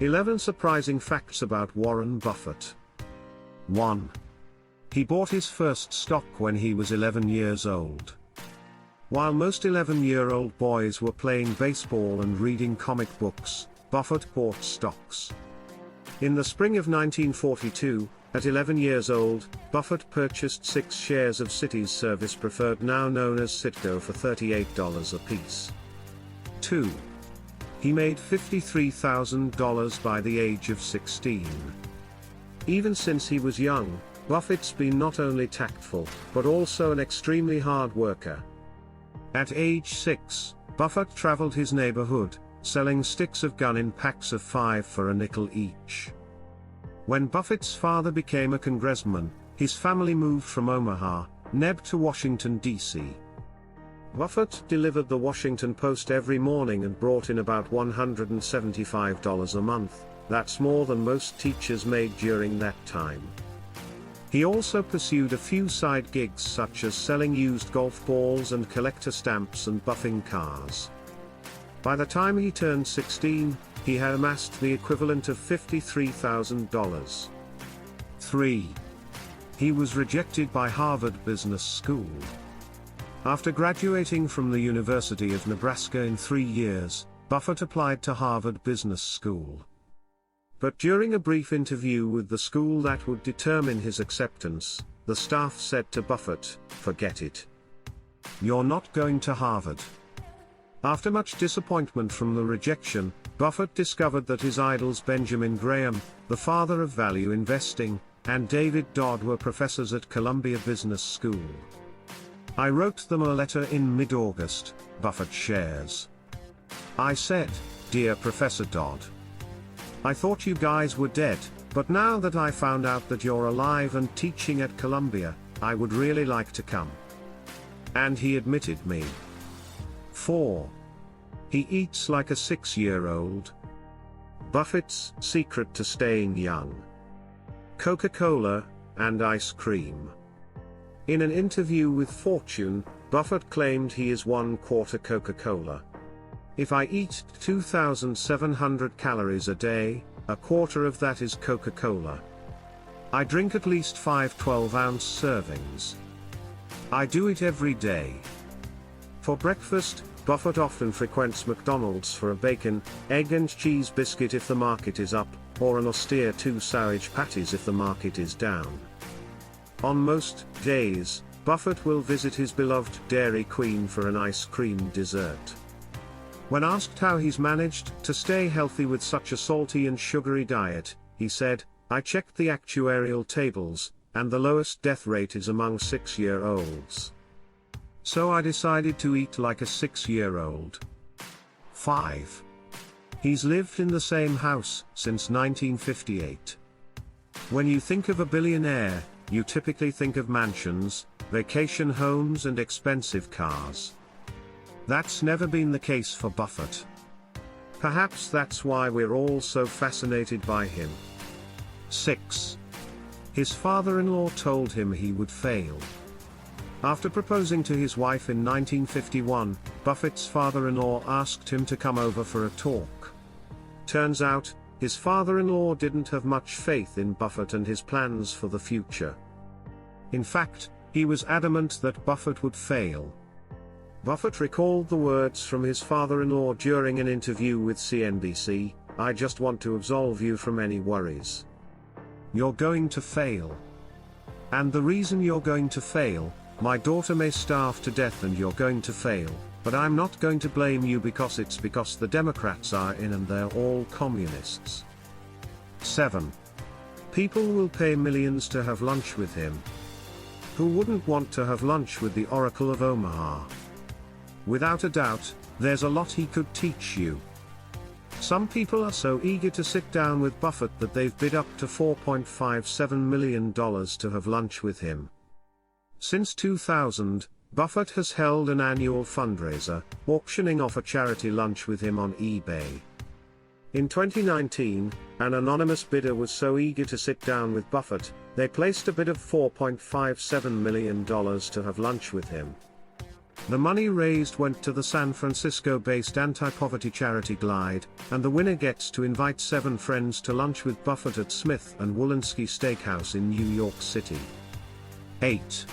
11 surprising facts about Warren Buffett. 1. He bought his first stock when he was 11 years old. While most 11-year-old boys were playing baseball and reading comic books, Buffett bought stocks. In the spring of 1942, at 11 years old, Buffett purchased 6 shares of Citi's Service Preferred, now known as Citgo, for $38 apiece. 2. He made $53,000 by the age of 16. Even since he was young, Buffett's been not only tactful, but also an extremely hard worker. At age 6, Buffett traveled his neighborhood, selling sticks of gun in packs of 5 for a nickel each. When Buffett's father became a congressman, his family moved from Omaha, Neb, to Washington, D.C. Buffett delivered the Washington Post every morning and brought in about $175 a month. That's more than most teachers made during that time. He also pursued a few side gigs such as selling used golf balls and collector stamps and buffing cars. By the time he turned 16, he had amassed the equivalent of $53,000. 3. He was rejected by Harvard Business School. After graduating from the University of Nebraska in 3 years, Buffett applied to Harvard Business School. But during a brief interview with the school that would determine his acceptance, the staff said to Buffett, "Forget it. You're not going to Harvard." After much disappointment from the rejection, Buffett discovered that his idols Benjamin Graham, the father of value investing, and David Dodd were professors at Columbia Business School. "I wrote them a letter in mid-August," Buffett shares. "I said, 'Dear Professor Dodd, I thought you guys were dead, but now that I found out that you're alive and teaching at Columbia, I would really like to come.' And he admitted me." 4. He eats like a 6-year-old. Buffett's secret to staying young: Coca-Cola and ice cream. In an interview with Fortune, Buffett claimed he is 1/4 Coca-Cola. "If I eat 2,700 calories a day, a quarter of that is Coca-Cola. I drink at least 5 12-ounce servings. I do it every day." For breakfast, Buffett often frequents McDonald's for a bacon, egg and cheese biscuit if the market is up, or an austere 2 sausage patties if the market is down. On most days, Buffett will visit his beloved Dairy Queen for an ice cream dessert. When asked how he's managed to stay healthy with such a salty and sugary diet, he said, "I checked the actuarial tables, and the lowest death rate is among 6-year-olds. So I decided to eat like a 6-year-old." 5. He's lived in the same house since 1958. When you think of a billionaire, you typically think of mansions, vacation homes and expensive cars. That's never been the case for Buffett. Perhaps that's why we're all so fascinated by him. 6. His father-in-law told him he would fail. After proposing to his wife in 1951, Buffett's father-in-law asked him to come over for a talk. Turns out, his father-in-law didn't have much faith in Buffett and his plans for the future. In fact, he was adamant that Buffett would fail. Buffett recalled the words from his father-in-law during an interview with CNBC, "I just want to absolve you from any worries. You're going to fail. And the reason you're going to fail, my daughter may starve to death and you're going to fail, but I'm not going to blame you because the Democrats are in and they're all communists." 7. People will pay millions to have lunch with him. Who wouldn't want to have lunch with the Oracle of Omaha? Without a doubt, there's a lot he could teach you. Some people are so eager to sit down with Buffett that they've bid up to $4.57 million to have lunch with him. Since 2000, Buffett has held an annual fundraiser, auctioning off a charity lunch with him on eBay. In 2019, an anonymous bidder was so eager to sit down with Buffett, they placed a bid of $4.57 million to have lunch with him. The money raised went to the San Francisco-based anti-poverty charity Glide, and the winner gets to invite 7 friends to lunch with Buffett at Smith & Wollensky Steakhouse in New York City. 8.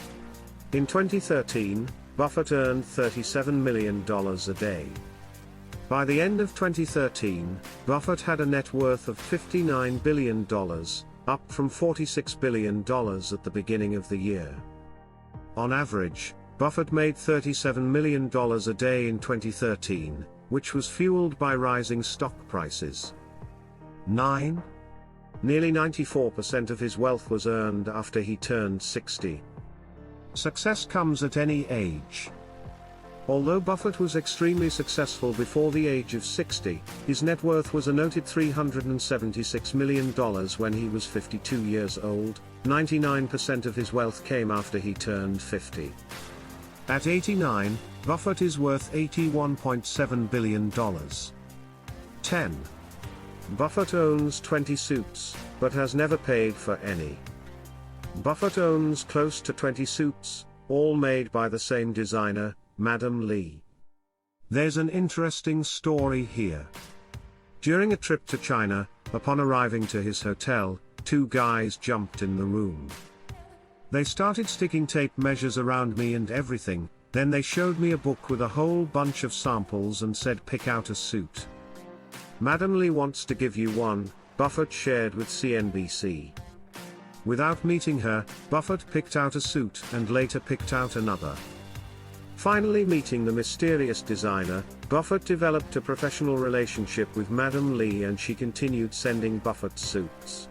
In 2013, Buffett earned $37 million a day. By the end of 2013, Buffett had a net worth of $59 billion, up from $46 billion at the beginning of the year. On average, Buffett made $37 million a day in 2013, which was fueled by rising stock prices. 9. Nearly 94% of his wealth was earned after he turned 60. Success comes at any age. Although Buffett was extremely successful before the age of 60, his net worth was a noted $376 million when he was 52 years old. 99% of his wealth came after he turned 50. At 89, Buffett is worth $81.7 billion. 10. Buffett owns 20 suits, but has never paid for any. Buffett owns close to 20 suits, all made by the same designer, Madam Lee. There's an interesting story here. During a trip to China, upon arriving to his hotel, 2 guys jumped in the room. They started sticking tape measures around me and everything, then they showed me a book with a whole bunch of samples and said pick out a suit. Madam Lee wants to give you one, Buffett shared with CNBC. Without meeting her, Buffett picked out a suit and later picked out another. Finally meeting the mysterious designer, Buffett developed a professional relationship with Madam Lee and she continued sending Buffett suits.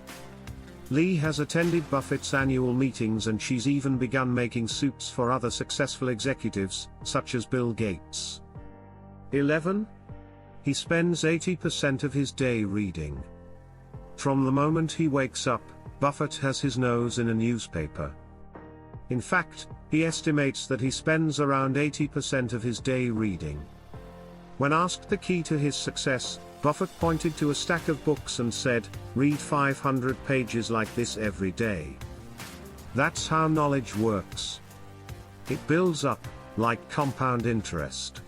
Lee has attended Buffett's annual meetings and she's even begun making suits for other successful executives, such as Bill Gates. 11. He spends 80% of his day reading. From the moment he wakes up, Buffett has his nose in a newspaper. In fact, he estimates that he spends around 80% of his day reading. When asked the key to his success, Buffett pointed to a stack of books and said, read 500 pages like this every day. That's how knowledge works. It builds up, like compound interest.